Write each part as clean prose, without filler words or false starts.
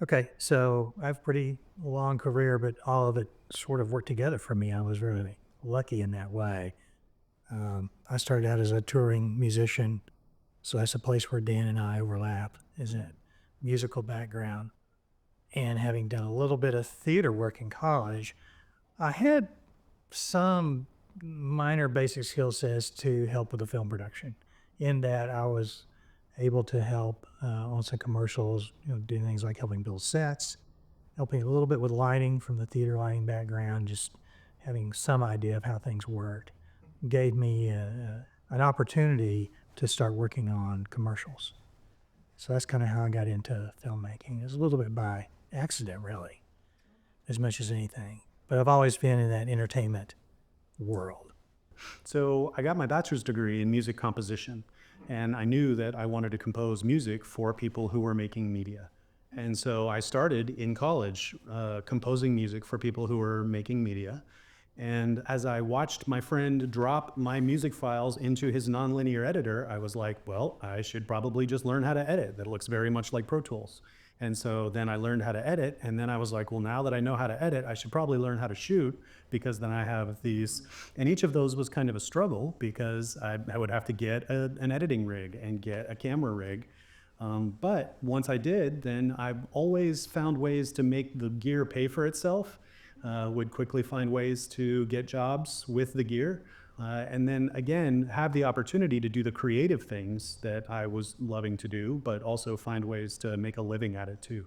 Okay, so I have a pretty long career, but all of it sort of worked together for me. I was really lucky in that way. I started out as a touring musician, so that's a place where Dan and I overlap, is a musical background. And having done a little bit of theater work in college, I had some minor basic skill sets to help with the film production. In that, I was able to help on some commercials, doing things like helping build sets, helping a little bit with lighting from the theater lighting background, just having some idea of how things worked, gave me an opportunity to start working on commercials. So that's kind of how I got into filmmaking. It was a little bit by accident, really, as much as anything. But I've always been in that entertainment world. So I got my bachelor's degree in music composition, and I knew that I wanted to compose music for people who were making media. And so I started in college composing music for people who were making media. And as I watched my friend drop my music files into his nonlinear editor, I was like, well, I should probably just learn how to edit. That looks very much like Pro Tools. And so then I learned how to edit. And then I was like, well, now that I know how to edit, I should probably learn how to shoot, because then I have these. And each of those was kind of a struggle, because I would have to get an editing rig and get a camera rig. But once I did, then I've always found ways to make the gear pay for itself. Would quickly find ways to get jobs with the gear. And then again, have the opportunity to do the creative things that I was loving to do, but also find ways to make a living at it too.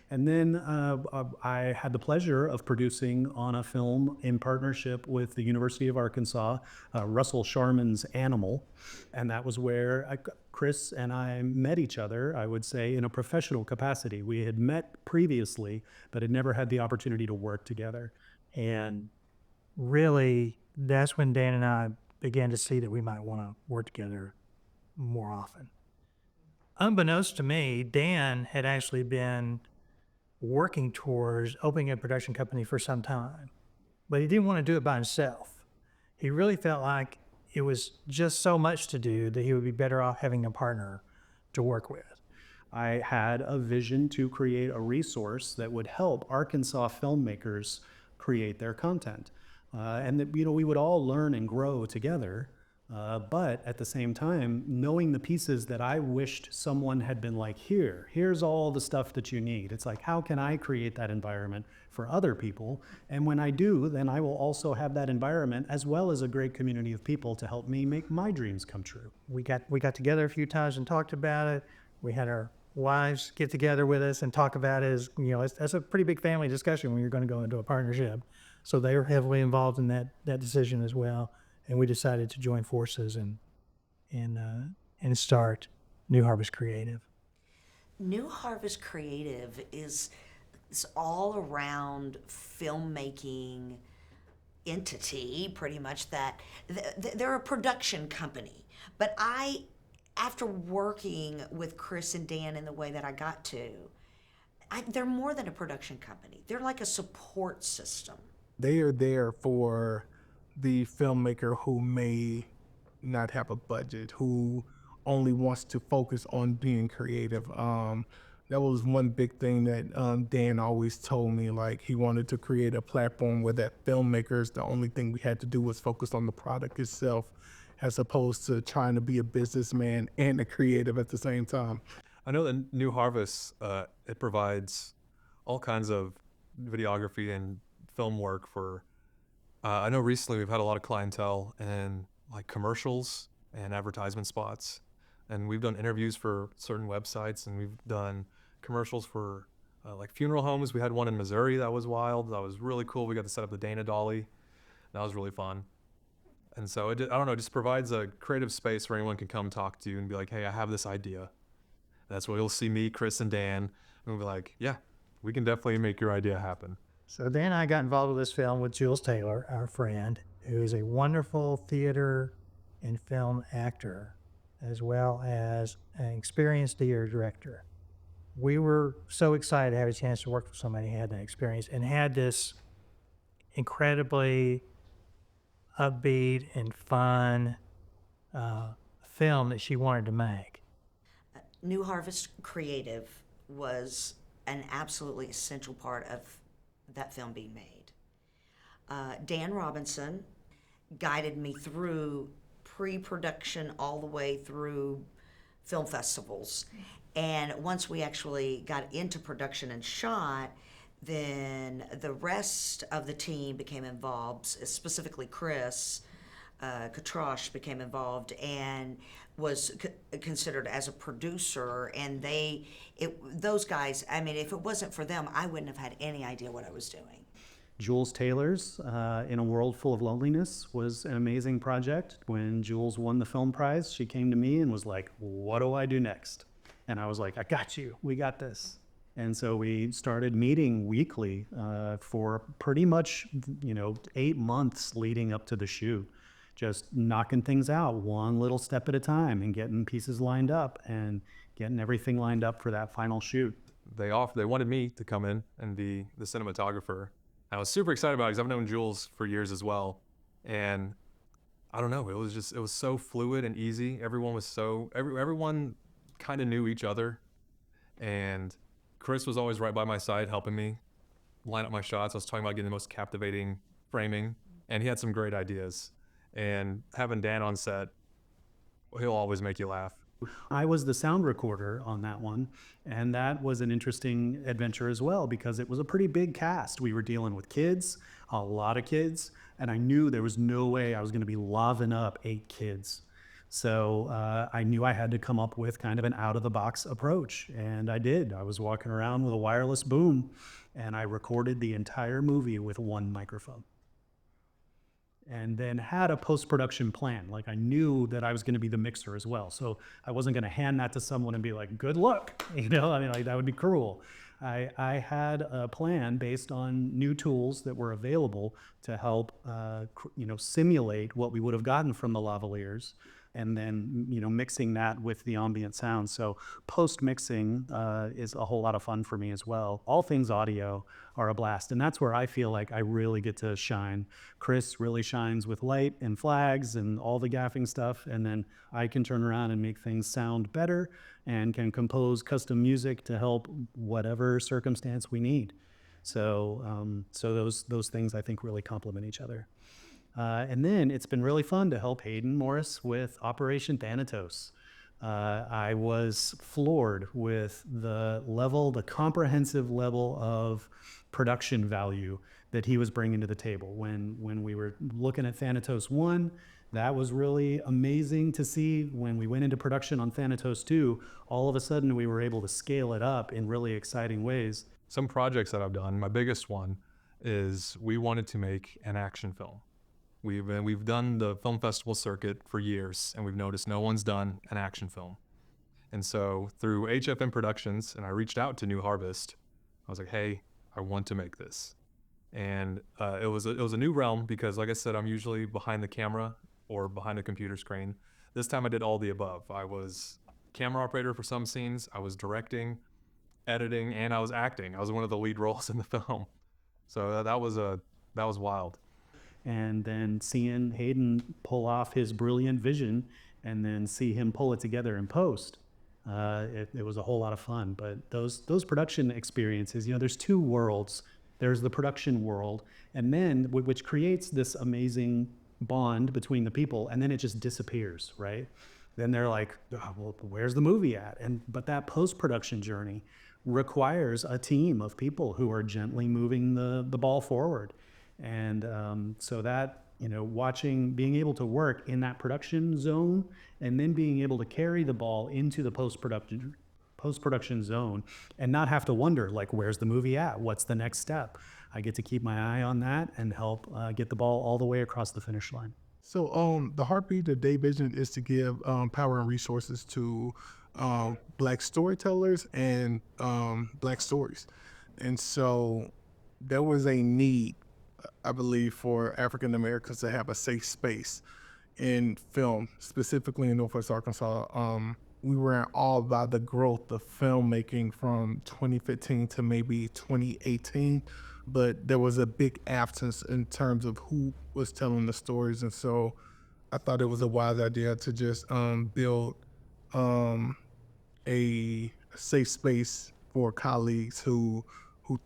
And then I had the pleasure of producing on a film in partnership with the University of Arkansas, Russell Sharman's Animal. And that was where Kris and I met each other, I would say, in a professional capacity. We had met previously, but had never had the opportunity to work together. And really, that's when Dan and I began to see that we might want to work together more often. Unbeknownst to me, Dan had actually been working towards opening a production company for some time, but he didn't want to do it by himself. He really felt like it was just so much to do that he would be better off having a partner to work with. I had a vision to create a resource that would help Arkansas filmmakers create their content. And that, we would all learn and grow together. But at the same time, knowing the pieces that I wished someone had been like, here's all the stuff that you need. It's like, how can I create that environment for other people? And when I do, then I will also have that environment as well as a great community of people to help me make my dreams come true. We got together a few times and talked about it. We had our wives get together with us and talk about it. That's a pretty big family discussion when you're going to go into a partnership. So they were heavily involved in that decision as well. And we decided to join forces and start New Harvest Creative. New Harvest Creative is all around filmmaking entity, pretty much, that they're a production company. But after working with Kris and Dan in the way that I got to, they're more than a production company. They're like a support system. They are there for the filmmaker who may not have a budget, who only wants to focus on being creative. That was one big thing that Dan always told me. Like, he wanted to create a platform where that filmmakers, the only thing we had to do was focus on the product itself, as opposed to trying to be a businessman and a creative at the same time. I know that New Harvest, it provides all kinds of videography and film work for, I know recently we've had a lot of clientele in like commercials and advertisement spots. And we've done interviews for certain websites, and we've done commercials for like funeral homes. We had one in Missouri that was wild. That was really cool. We got to set up the Dana Dolly. That was really fun. And so I don't know, it just provides a creative space where anyone can come talk to you and be like, hey, I have this idea. That's where you'll see me, Kris, and Dan, and we'll be like, yeah, we can definitely make your idea happen. So Dan and I got involved with this film with Jules Taylor, our friend, who is a wonderful theater and film actor, as well as an experienced theater director. We were so excited to have a chance to work with somebody who had that experience and had this incredibly upbeat and fun film that she wanted to make. New Harvest Creative was an absolutely essential part of that film being made. Dan Robinson guided me through pre-production all the way through film festivals. And once we actually got into production and shot, then the rest of the team became involved, specifically Kris Katrosh became involved and was considered as a producer. And those guys, I mean, if it wasn't for them, I wouldn't have had any idea what I was doing. Jules Taylor's In a World Full of Loneliness was an amazing project. When Jules won the film prize, she came to me and was like, what do I do next? And I was like, I got you, we got this. And so we started meeting weekly for pretty much, 8 months leading up to the shoot, just knocking things out one little step at a time and getting pieces lined up and getting everything lined up for that final shoot. They wanted me to come in and be the cinematographer. I was super excited about it because I've known Jules for years as well. And I don't know, it was so fluid and easy. Everyone kind of knew each other. And Kris was always right by my side helping me line up my shots. I was talking about getting the most captivating framing, and he had some great ideas. And having Dan on set, he'll always make you laugh. I was the sound recorder on that one, and that was an interesting adventure as well because it was a pretty big cast. We were dealing with kids, a lot of kids, and I knew there was no way I was going to be laving up 8 kids. So I knew I had to come up with kind of an out-of-the-box approach, and I did. I was walking around with a wireless boom, and I recorded the entire movie with one microphone. And then had a post-production plan. Like I knew that I was going to be the mixer as well. So I wasn't going to hand that to someone and be like, good luck. I mean, like that would be cruel. I had a plan based on new tools that were available to help, simulate what we would have gotten from the lavaliers, and then, mixing that with the ambient sound. So post-mixing is a whole lot of fun for me as well. All things audio are a blast, and that's where I feel like I really get to shine. Kris really shines with light and flags and all the gaffing stuff, and then I can turn around and make things sound better and can compose custom music to help whatever circumstance we need. So those things I think really complement each other. And then it's been really fun to help Hayden Morris with Operation Thanatos. I was floored with the comprehensive level of production value that he was bringing to the table. When we were looking at Thanatos 1, that was really amazing to see. When we went into production on Thanatos 2, all of a sudden we were able to scale it up in really exciting ways. Some projects that I've done, my biggest one is we wanted to make an action film. We've done the film festival circuit for years, and we've noticed no one's done an action film. And so through HFM Productions, and I reached out to New Harvest, I was like, hey, I want to make this. And it was a new realm because, like I said, I'm usually behind the camera or behind a computer screen. This time I did all the above. I was camera operator for some scenes, I was directing, editing, and I was acting. I was one of the lead roles in the film. So that was wild. And then seeing Hayden pull off his brilliant vision and then see him pull it together in post, it was a whole lot of fun. But those production experiences, there's 2 worlds. There's the production world, and then which creates this amazing bond between the people, and then it just disappears, right? Then they're like, oh, well, where's the movie at? But that post-production journey requires a team of people who are gently moving the ball forward. And so that, being able to work in that production zone and then being able to carry the ball into the post-production zone and not have to wonder, like, where's the movie at? What's the next step? I get to keep my eye on that and help get the ball all the way across the finish line. So the heartbeat of Day Vision is to give power and resources to Black storytellers and Black stories. And so there was a need, I believe, for African Americans to have a safe space in film, specifically in Northwest Arkansas. We were in awe by the growth of filmmaking from 2015 to maybe 2018, but there was a big absence in terms of who was telling the stories. And so I thought it was a wise idea to just build a safe space for colleagues who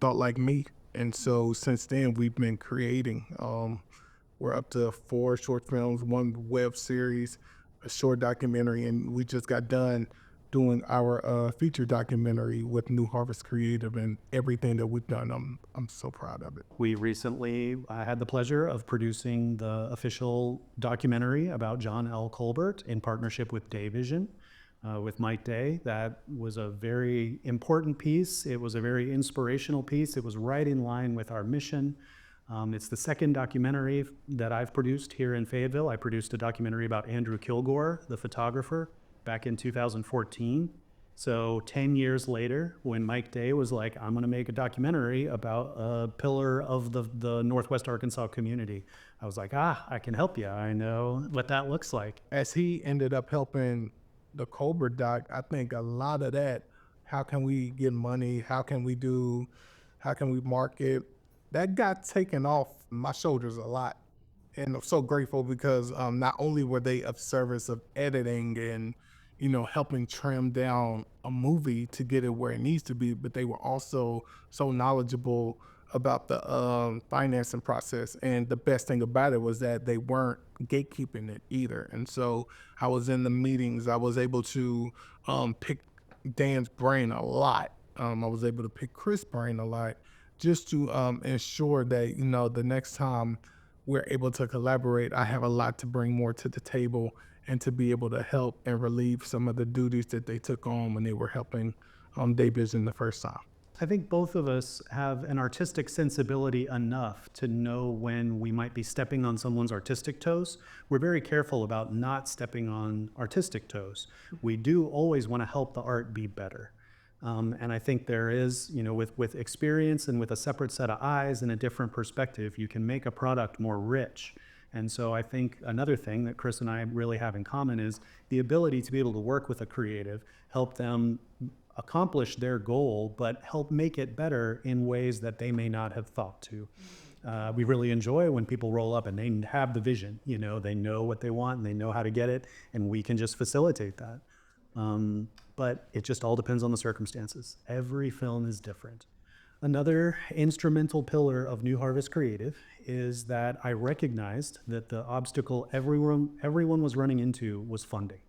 thought like me. And so since then, we've been creating. We're up to 4 short films, 1 web series, a short documentary, and we just got done doing our feature documentary with New Harvest Creative, and everything that we've done, I'm so proud of it. We recently had the pleasure of producing the official documentary about John L. Colbert in partnership with Dayvision, with Mike Day. That was a very important piece. It was a very inspirational piece. It was right in line with our mission. It's the second documentary that I've produced here in Fayetteville. I produced a documentary about Andrew Kilgore, the photographer, back in 2014. So 10 years later, when Mike Day was like, I'm gonna make a documentary about a pillar of the Northwest Arkansas community, I was like, I can help you. I know what that looks like. As he ended up helping the Colbert doc, I think a lot of that, how can we get money? How can we market? That got taken off my shoulders a lot. And I'm so grateful because not only were they of service of editing and, helping trim down a movie to get it where it needs to be, but they were also so knowledgeable about the financing process. And the best thing about it was that they weren't gatekeeping it either. And so I was in the meetings, I was able to pick Dan's brain a lot. I was able to pick Kris' brain a lot, just to ensure that, the next time we're able to collaborate, I have a lot to bring more to the table and to be able to help and relieve some of the duties that they took on when they were helping Dayvision the first time. I think both of us have an artistic sensibility enough to know when we might be stepping on someone's artistic toes. We're very careful about not stepping on artistic toes. We do always want to help the art be better. And I think there is, with experience and with a separate set of eyes and a different perspective, you can make a product more rich. And so I think another thing that Kris and I really have in common is the ability to be able to work with a creative, help them accomplish their goal, but help make it better in ways that they may not have thought to. We really enjoy when people roll up and they have the vision, they know what they want and they know how to get it, and we can just facilitate that. But it just all depends on the circumstances. Every film is different. Another instrumental pillar of New Harvest Creative is that I recognized that the obstacle everyone was running into was funding.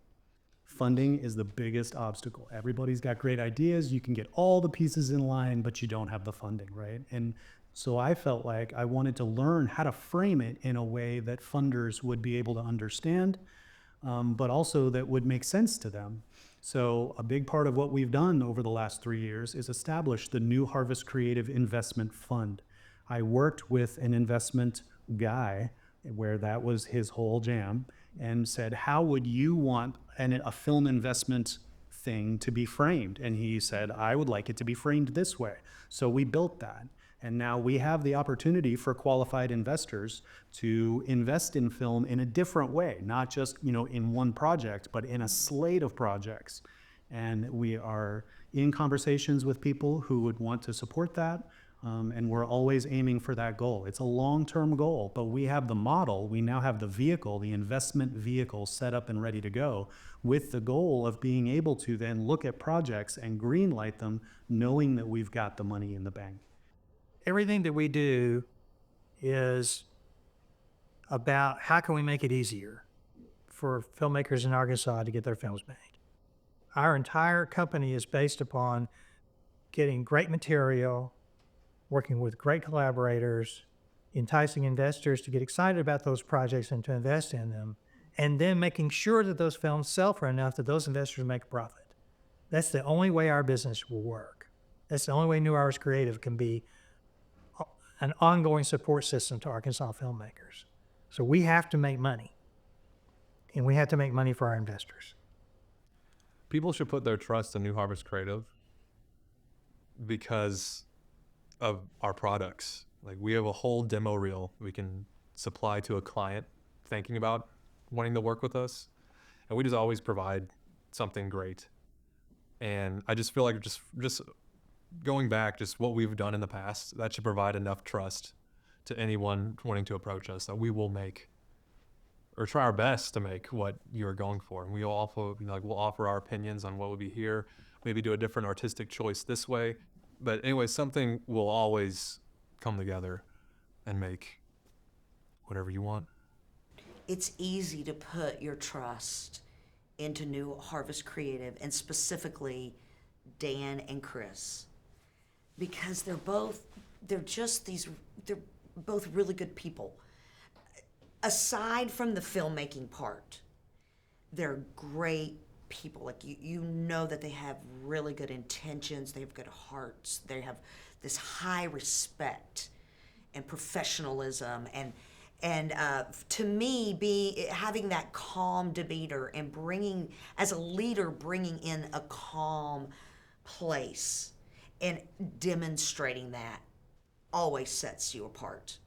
Funding is the biggest obstacle. Everybody's got great ideas. You can get all the pieces in line, but you don't have the funding, right? And so I felt like I wanted to learn how to frame it in a way that funders would be able to understand, but also that would make sense to them. So a big part of what we've done over the last 3 years is establish the New Harvest Creative Investment Fund. I worked with an investment guy where that was his whole jam and said, how would you want a film investment thing to be framed? And he said, I would like it to be framed this way. So we built that. And now we have the opportunity for qualified investors to invest in film in a different way, not just, in one project, but in a slate of projects. And we are in conversations with people who would want to support that. And we're always aiming for that goal. It's a long-term goal, but we have the model. We now have the vehicle, the investment vehicle set up and ready to go, with the goal of being able to then look at projects and greenlight them, knowing that we've got the money in the bank. Everything that we do is about how can we make it easier for filmmakers in Arkansas to get their films made. Our entire company is based upon getting great material, working with great collaborators, enticing investors to get excited about those projects and to invest in them, and then making sure that those films sell for enough that those investors make a profit. That's the only way our business will work. That's the only way New Harvest Creative can be an ongoing support system to Arkansas filmmakers. So we have to make money, and we have to make money for our investors. People should put their trust in New Harvest Creative because of our products. Like, we have a whole demo reel we can supply to a client thinking about wanting to work with us, and we just always provide something great. And I just feel like just going back, just what we've done in the past, that should provide enough trust to anyone wanting to approach us that we will make or try our best to make what you're going for. And we'll also, we'll offer our opinions on what would be here, maybe do a different artistic choice this way. But anyway, something will always come together and make whatever you want. It's easy to put your trust into New Harvest Creative, and specifically Dan and Kris, because they're both really good people. Aside from the filmmaking part, they're great people. Like you know that they have really good intentions, they have good hearts, they have this high respect and professionalism, and to me, having that calm demeanor and bringing, as a leader, bringing in a calm place and demonstrating that always sets you apart.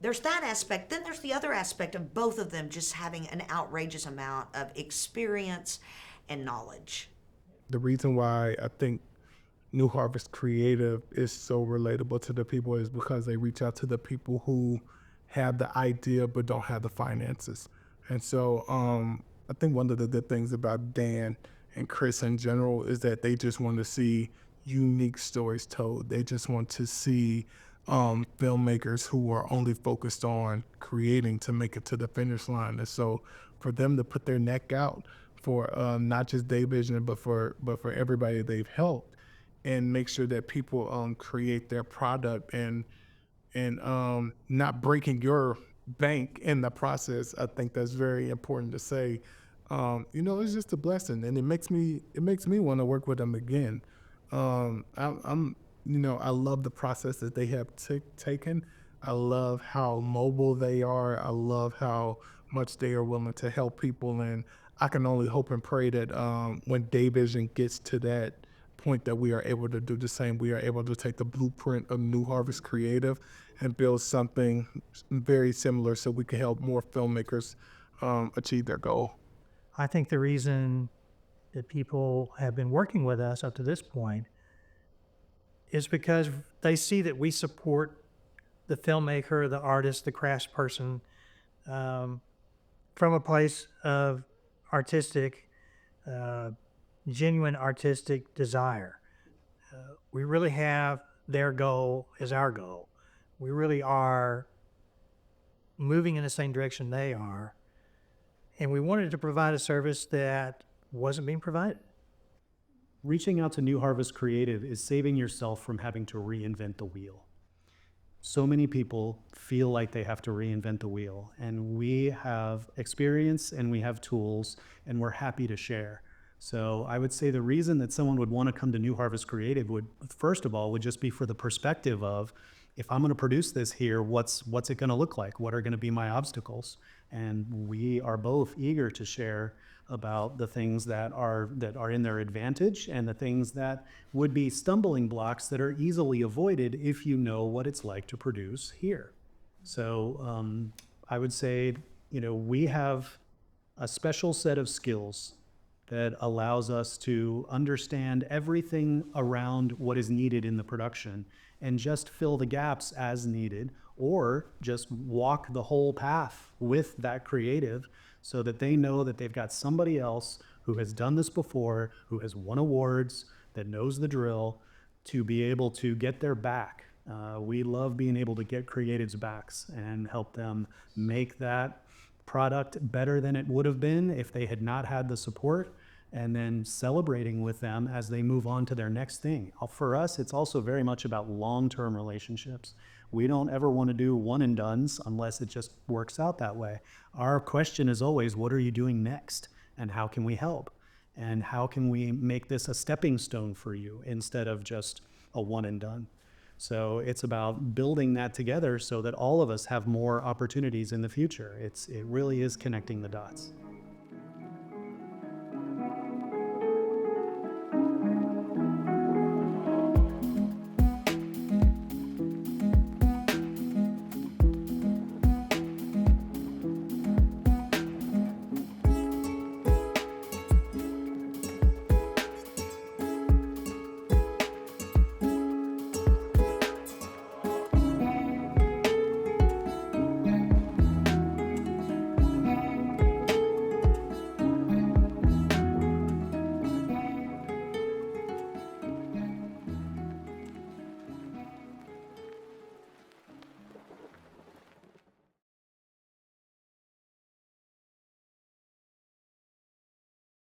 There's that aspect. Then there's the other aspect of both of them just having an outrageous amount of experience and knowledge. The reason why I think New Harvest Creative is so relatable to the people is because they reach out to the people who have the idea but don't have the finances. And so I think one of the good things about Dan and Kris in general is that they just want to see unique stories told. They just want to see filmmakers who are only focused on creating to make it to the finish line. And so for them to put their neck out for not just Dayvision, but for everybody they've helped, and make sure that people create their product and not breaking your bank in the process. I think that's very important to say. It's just a blessing, and it makes me want to work with them again. I love the process that they have taken. I love how mobile they are. I love how much they are willing to help people, and I can only hope and pray that when Dayvision gets to that point that we are able to do the same. We are able to take the blueprint of New Harvest Creative and build something very similar so we can help more filmmakers achieve their goal. I think the reason that people have been working with us up to this point is because they see that we support the filmmaker, the artist, the craftsperson from a place of artistic, genuine artistic desire. We really have their goal as our goal. We really are moving in the same direction they are. And we wanted to provide a service that wasn't being provided. Reaching out to New Harvest Creative is saving yourself from having to reinvent the wheel. So many people feel like they have to reinvent the wheel, and we have experience and we have tools, and we're happy to share. So I would say the reason that someone would want to come to New Harvest Creative would, first of all, would just be for the perspective of, if I'm going to produce this here, what's it going to look like? What are going to be my obstacles? And we are both eager to share about the things that are in their advantage and the things that would be stumbling blocks that are easily avoided if you know what it's like to produce here. So I would say, we have a special set of skills that allows us to understand everything around what is needed in the production and just fill the gaps as needed, or just walk the whole path with that creative so that they know that they've got somebody else who has done this before, who has won awards, that knows the drill, to be able to get their back. We love being able to get creatives' backs and help them make that product better than it would have been if they had not had the support, and then celebrating with them as they move on to their next thing. For us, it's also very much about long-term relationships. We don't ever want to do one and dones unless it just works out that way. Our question is always, what are you doing next? And how can we help? And how can we make this a stepping stone for you instead of just a one and done? So it's about building that together so that all of us have more opportunities in the future. It really is connecting the dots.